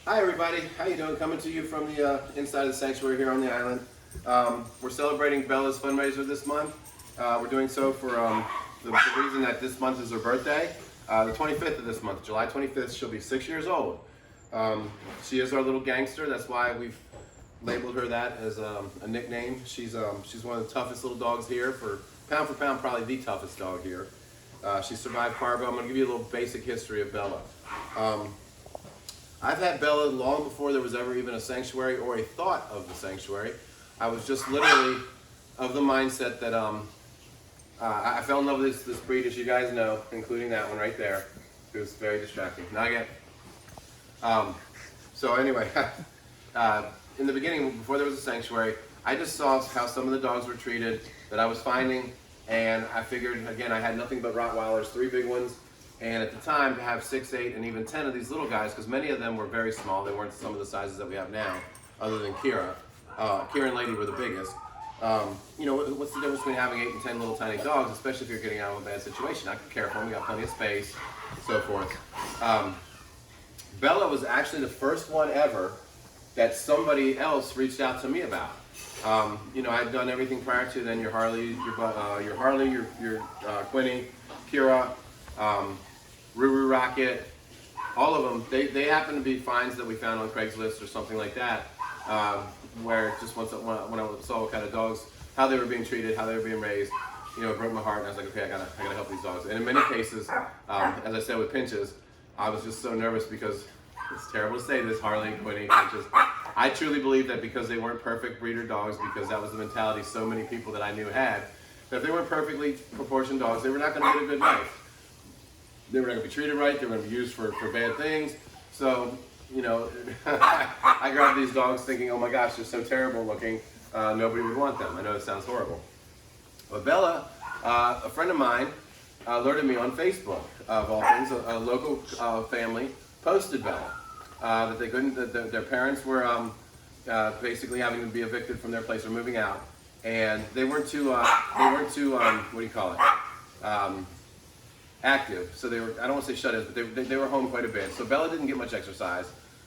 Hi everybody, how you doing? Coming to you from the inside of the sanctuary here on the island. We're celebrating Bella's fundraiser this month. We're doing so for the reason that this month is her birthday. The 25th of this month, July 25th, she'll be 6 years old. She is our little gangster, that's why we've labeled her that as a nickname. She's one of the toughest little dogs here, for pound, probably the toughest dog here. She survived cargo. I'm going to give you a little basic history of Bella. I've had Bella long before there was ever even a sanctuary or a thought of the sanctuary. I was just literally of the mindset that I fell in love with this breed, as you guys know, including that one right there. It was very distracting. Nugget. So anyway, in the beginning, before there was a sanctuary, I just saw how some of the dogs were treated that I was finding, and I figured, again, I had nothing but Rottweilers, 3 big ones. And at the time, to have 6, 8, and even 10 of these little guys, because many of them were very small, they weren't some of the sizes that we have now, other than Kira. Kira and Lady were the biggest. You know, what's the difference between having 8 and 10 little tiny dogs, especially if you're getting out of a bad situation? I could care for them, we got plenty of space, so forth. Bella was actually the first one ever that somebody else reached out to me about. You know, I had done everything prior to then, your Harley, your Quinny, Kira, Ruru Rocket, all of them, they happen to be finds that we found on Craigslist or something like that, where just when I saw what kind of dogs, how they were being treated, how they were being raised, you know, it broke my heart, and I was like, okay, I gotta help these dogs. And in many cases, as I said with pinches, I was just so nervous because it's terrible to say this, Harley and Quinny, pinches. I truly believe that because they weren't perfect breeder dogs, because that was the mentality so many people that I knew had, that if they weren't perfectly proportioned dogs, they were not gonna get a good life. They were not going to be treated right, they were going to be used for bad things. So, you know, I grabbed these dogs thinking, oh my gosh, they're so terrible looking, nobody would want them. I know it sounds horrible. But Bella, a friend of mine, alerted me on Facebook, of all things, a local family posted Bella. That they couldn't, that their parents were basically having to be evicted from their place or moving out. And they weren't too, what do you call it? Active, so they were, I don't want to say shut-ins, but they were home quite a bit. So Bella didn't get much exercise,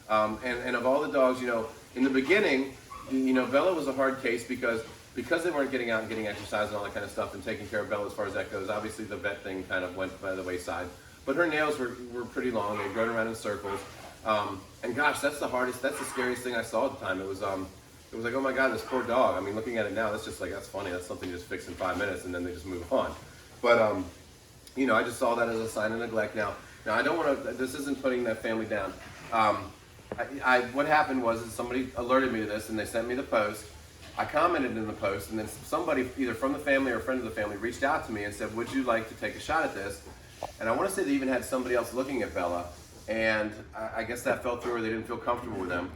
and of all the dogs, you know, in the beginning, you know, Bella was a hard case because they weren't getting out and getting exercise and all that kind of stuff and taking care of Bella as far as that goes. Obviously, the vet thing kind of went by the wayside, but her nails were pretty long. They'd run around in circles, and gosh, that's the scariest thing I saw at the time. It was like, oh my God, this poor dog. I mean, looking at it now, that's just like, that's funny. That's something you just fix in 5 minutes and then they just move on. But you know, I just saw that as a sign of neglect. Now I don't want to, this isn't putting that family down. What happened was somebody alerted me to this and they sent me the post. I commented in the post, and then somebody, either from the family or a friend of the family, reached out to me and said, would you like to take a shot at this? And I want to say they even had somebody else looking at Bella, and I guess that fell through, or they didn't feel comfortable with them.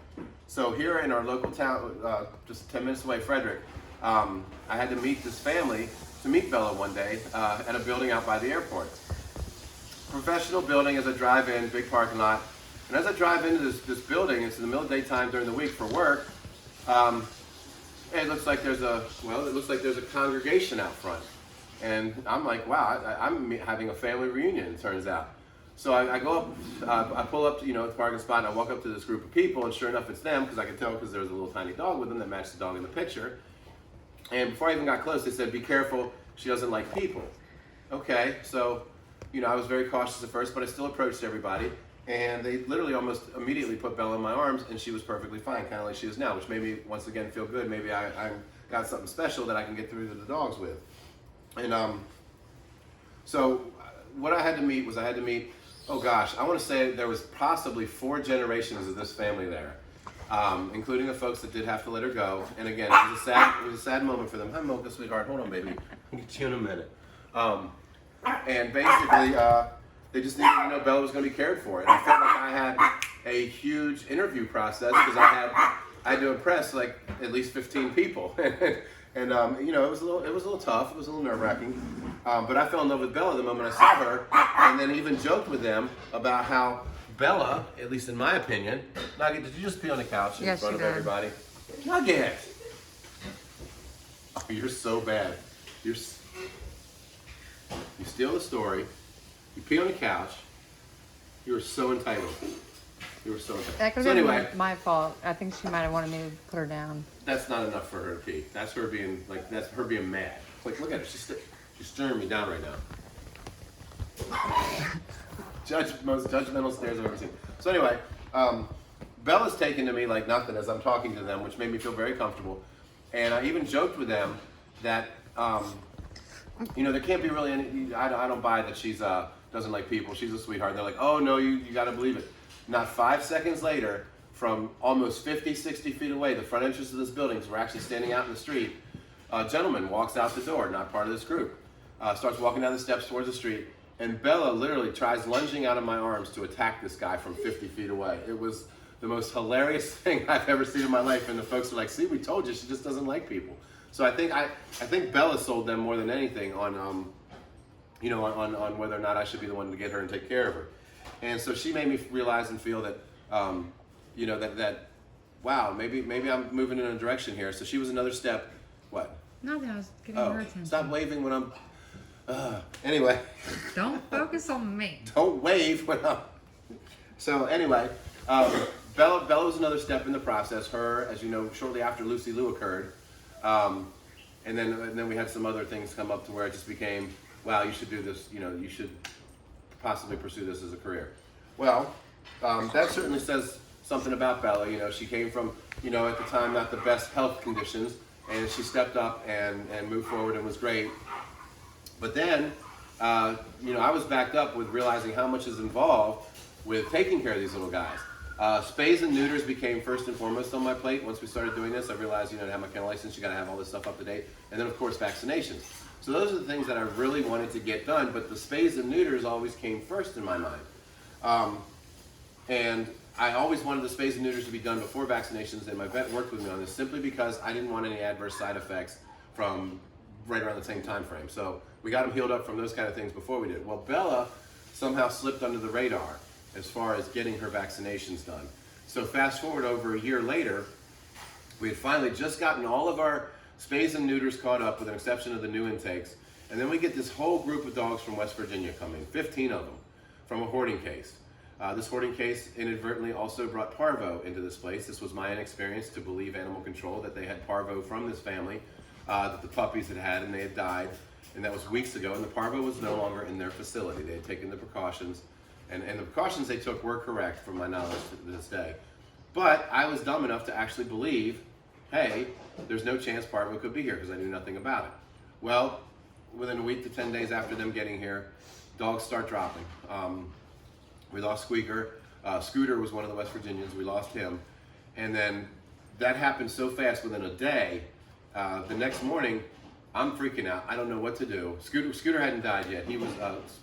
So here in our local town, just 10 minutes away, Frederick, I had to meet this family to meet Bella one day at a building out by the airport. Professional building. As I drive in, big parking lot, and as I drive into this building, it's in the middle of daytime during the week for work. It looks like there's a congregation out front, and I'm like, wow, I'm having a family reunion. It turns out. So I go up, I pull up to, you know, the parking spot, and I walk up to this group of people, and sure enough, it's them, because I could tell because there was a little tiny dog with them that matched the dog in the picture. And before I even got close, they said, be careful, she doesn't like people. Okay, so, you know, I was very cautious at first, but I still approached everybody. And they literally almost immediately put Bella in my arms, and she was perfectly fine, kind of like she is now, which made me, once again, feel good. Maybe I got something special that I can get through to the dogs with. And so what I had to meet, oh gosh, I want to say there was possibly 4 generations of this family there. Including the folks that did have to let her go. And again, it was a sad moment for them. Hi, Mocha, sweetheart. Hold on, baby. I'll get you in a minute. And basically, they just needed to know Bella was going to be cared for. And I felt like I had a huge interview process because I had to impress like at least 15 people. And you know, it was a little tough. It was a little nerve-wracking. But I fell in love with Bella the moment I saw her, and then even joked with them about how Bella, at least in my opinion, Nugget, did you just pee on the couch in front of everybody? Nugget! Oh, you're so bad. You steal the story, you pee on the couch, you're so entitled. We were so intense. That could So have anyway, been my fault. I think she might have wanted me to put her down. that's not enough for her to pee. That's her being like, that's her being mad. Like, look at her. She's staring me down right now. Most judgmental stares I've ever seen. So anyway, Bella's taken to me like nothing as I'm talking to them, which made me feel very comfortable. And I even joked with them that, there can't be really any, I don't buy that she's doesn't like people. She's a sweetheart. And they're like, oh no, you got to believe it. Not 5 seconds later, from almost 50, 60 feet away, the front entrance of this building, so we're actually standing out in the street, a gentleman walks out the door, not part of this group, starts walking down the steps towards the street, and Bella literally tries lunging out of my arms to attack this guy from 50 feet away. It was the most hilarious thing I've ever seen in my life, and the folks are like, see, we told you, she just doesn't like people. So I think Bella sold them more than anything on, on whether or not I should be the one to get her and take care of her. And so she made me realize and feel that, wow, maybe I'm moving in a direction here. So she was another step. What? Nothing. I was getting her attention. Stop waving when I'm. Anyway. Don't focus on me. Don't wave when I'm. So anyway, Bella was another step in the process. Her, as you know, shortly after Lucy Lou occurred, and then we had some other things come up to where it just became, wow, you should do this. You should possibly pursue this as a career. Well, that certainly says something about Bella. She came from, at the time, not the best health conditions, and she stepped up and moved forward and was great. But then, I was backed up with realizing how much is involved with taking care of these little guys. Spays and neuters became first and foremost on my plate. Once we started doing this, I realized, to have my kennel license, you got to have all this stuff up to date. And then, of course, vaccinations. So those are the things that I really wanted to get done, but the spays and neuters always came first in my mind. And I always wanted the spays and neuters to be done before vaccinations, and my vet worked with me on this simply because I didn't want any adverse side effects from right around the same time frame. So we got them healed up from those kind of things before we did. Well, Bella somehow slipped under the radar as far as getting her vaccinations done. So fast forward over a year later, we had finally just gotten all of our spays and neuters caught up, with an exception of the new intakes. And then we get this whole group of dogs from West Virginia coming, 15 of them, from a hoarding case. This hoarding case inadvertently also brought parvo into this place. This was my inexperience to believe animal control, that they had parvo from this family, that the puppies had and they had died. And that was weeks ago, and the parvo was no longer in their facility. They had taken the precautions, and the precautions they took were correct from my knowledge to this day. But I was dumb enough to actually believe, hey, there's no chance parvo could be here, because I knew nothing about it. Well, within a week to 10 days after them getting here, dogs start dropping. We lost Squeaker. Scooter was one of the West Virginians. We lost him. And then that happened so fast within a day. The next morning, I'm freaking out. I don't know what to do. Scooter hadn't died yet.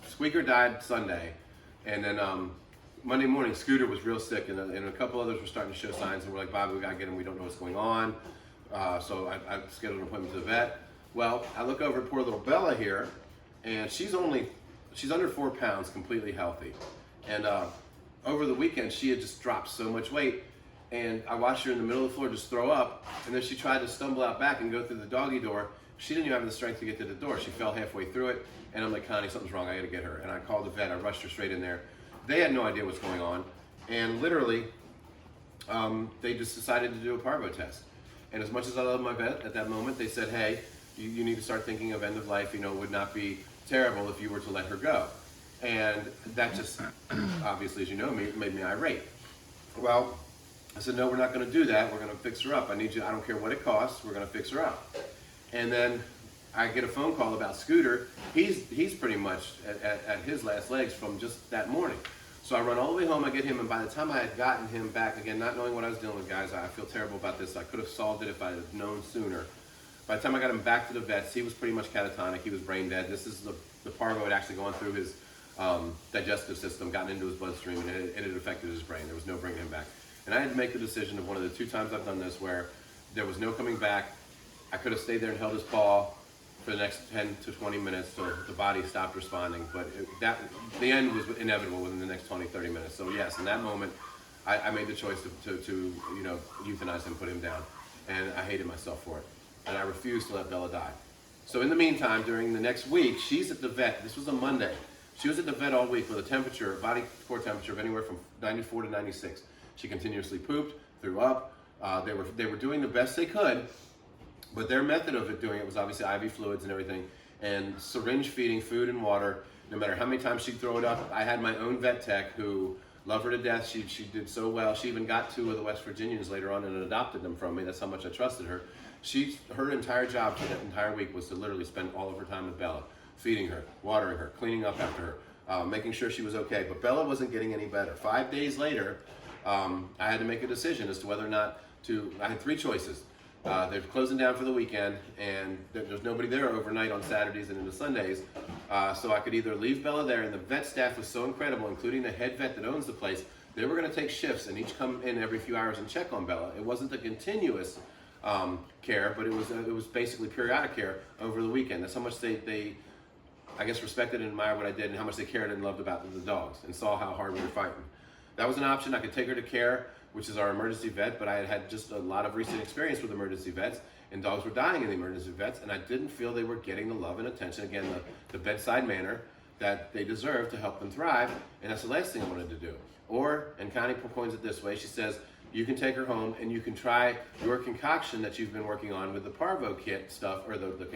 Squeaker died Sunday. And then Monday morning, Scooter was real sick, and a couple others were starting to show signs, and we're like, Bobby, we gotta get him. We don't know what's going on. So I scheduled an appointment to the vet. Well, I look over at poor little Bella here, and she's under 4 pounds, completely healthy. And over the weekend, she had just dropped so much weight, and I watched her in the middle of the floor just throw up, and then she tried to stumble out back and go through the doggy door. She didn't even have the strength to get to the door. She fell halfway through it, and I'm like, Connie, something's wrong, I gotta get her. And I called the vet, I rushed her straight in there. They had no idea what's going on, and literally, they just decided to do a parvo test. And as much as I love my vet, at that moment, they said, hey, you need to start thinking of end of life. It would not be terrible if you were to let her go. And that just, obviously, as you know, made me irate. Well, I said, no, we're not going to do that. We're going to fix her up. I don't care what it costs. We're going to fix her up. And then I get a phone call about Scooter. He's pretty much at his last legs from just that morning. So I run all the way home. I get him, and by the time I had gotten him back, again, not knowing what I was dealing with, guys, I feel terrible about this. I could have solved it if I had known sooner. By the time I got him back to the vets, he was pretty much catatonic. He was brain dead. This is the parvo had actually gone through his digestive system, gotten into his bloodstream, and it had affected his brain. There was no bringing him back. And I had to make the decision of one of the 2 times I've done this where there was no coming back. I could have stayed there and held his paw for the next 10 to 20 minutes till the body stopped responding, but the end was inevitable within the next 20, 30 minutes. So yes, in that moment, I made the choice to euthanize him, put him down, and I hated myself for it. And I refused to let Bella die. So in the meantime, during the next week, she's at the vet. This was a Monday. She was at the vet all week with a body core temperature of anywhere from 94 to 96. She continuously pooped, threw up. They were doing the best they could, but their method of doing it was obviously IV fluids and everything, and syringe feeding food and water. No matter how many times she'd throw it up, I had my own vet tech who loved her to death. She did so well. She even got 2 of the West Virginians later on and adopted them from me. That's how much I trusted her. Her entire job for that entire week was to literally spend all of her time with Bella, feeding her, watering her, cleaning up after her, making sure she was okay. But Bella wasn't getting any better. 5 days later, I had to make a decision as to whether or not to. I had 3 choices. They're closing down for the weekend, and there's nobody there overnight on Saturdays and into Sundays. So I could either leave Bella there, and the vet staff was so incredible, including the head vet that owns the place. They were going to take shifts and each come in every few hours and check on Bella. It wasn't a continuous care, but it was basically periodic care over the weekend. That's how much they I guess respected and admired what I did, and how much they cared and loved about the dogs, and saw how hard we were fighting. That was an option. I could take her to care, which is our emergency vet, but I had had just a lot of recent experience with emergency vets, and dogs were dying in the emergency vets, and I didn't feel they were getting the love and attention, again, the bedside manner that they deserve to help them thrive, and that's the last thing I wanted to do. And Connie coins it this way, she says, you can take her home and you can try your concoction that you've been working on with the Parvo kit stuff, or the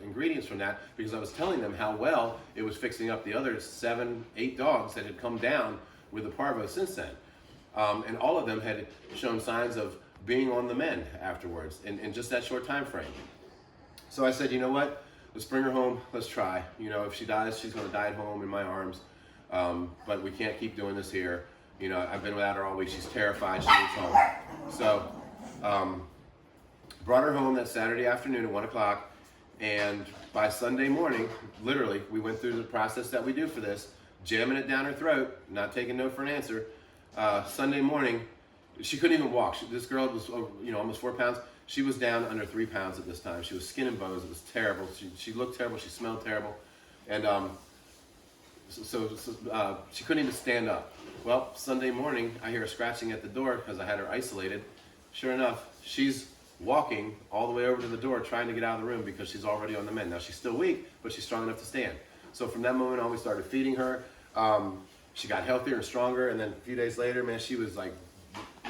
ingredients from that, because I was telling them how well it was fixing up the other 7, 8 dogs that had come down with the Parvo since then. And all of them had shown signs of being on the mend afterwards in just that short time frame. So I said, you know what? Let's bring her home. Let's try. You know, if she dies, she's going to die at home in my arms. But we can't keep doing this here. You know, I've been without her all week. She's terrified. She needs home. So brought her home that Saturday afternoon at 1 o'clock. And by Sunday morning, literally, we went through the process that we do for this, jamming it down her throat, not taking no for an answer. Sunday morning, she couldn't even walk. This girl was, almost 4 pounds. She was down under 3 pounds at this time. She was skin and bones. It was terrible. She looked terrible. She smelled terrible. And so she couldn't even stand up. Well, Sunday morning, I hear her scratching at the door because I had her isolated. Sure enough, she's walking all the way over to the door trying to get out of the room because she's already on the mend. Now, she's still weak, but she's strong enough to stand. So from that moment on, we started feeding her. She got healthier and stronger, and then a few days later, man, she was like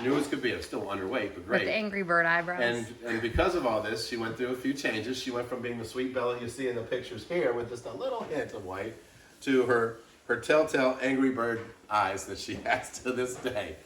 new as could be. I'm still underweight, but great. With the Angry Bird eyebrows. And because of all this, she went through a few changes. She went from being the sweet Bella you see in the pictures here with just a little hint of white to her telltale Angry Bird eyes that she has to this day.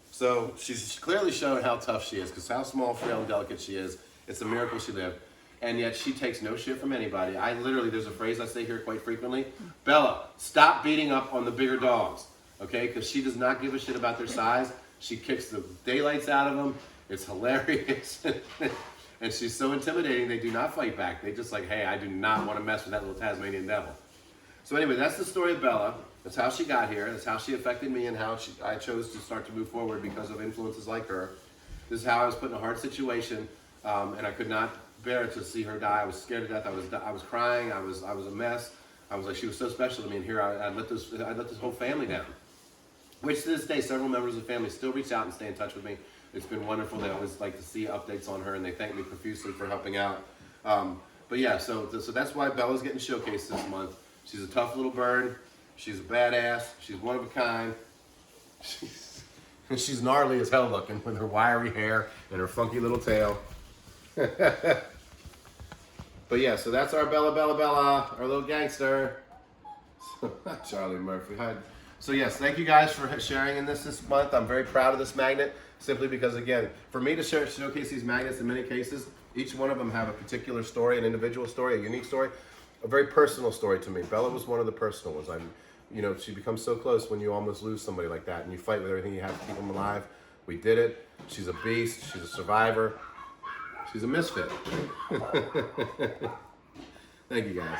So she's clearly showing how tough she is, because how small, frail, and delicate she is. It's a miracle she lived. And yet she takes no shit from anybody. There's a phrase I say here quite frequently. Bella, stop beating up on the bigger dogs, okay? Because she does not give a shit about their size. She kicks the daylights out of them. It's hilarious. And she's so intimidating, they do not fight back. They just like, hey, I do not want to mess with that little Tasmanian devil. So anyway, that's the story of Bella. That's how she got here. That's how she affected me, and how I chose to start to move forward because of influences like her. This is how I was put in a hard situation, and I could not bear to see her die. I was scared to death. I was crying. I was a mess. I was like, she was so special to me, and here I let this whole family down. Which to this day, several members of the family still reach out and stay in touch with me. It's been wonderful. They always like to see updates on her, and they thank me profusely for helping out. But yeah, so that's why Bella's getting showcased this month. She's a tough little bird. She's a badass. She's one of a kind. She's gnarly as hell looking with her wiry hair and her funky little tail. But yeah, so that's our Bella, our little gangster. Charlie Murphy. Hi. So yes, thank you guys for sharing in this month. I'm very proud of this magnet, simply because, again, for me to showcase these magnets, in many cases, each one of them have a particular story, an individual story, a unique story, a very personal story to me. Bella was one of the personal ones. She becomes so close when you almost lose somebody like that, and you fight with everything you have to keep them alive. We did it. She's a beast. She's a survivor. She's a misfit. Thank you, guys.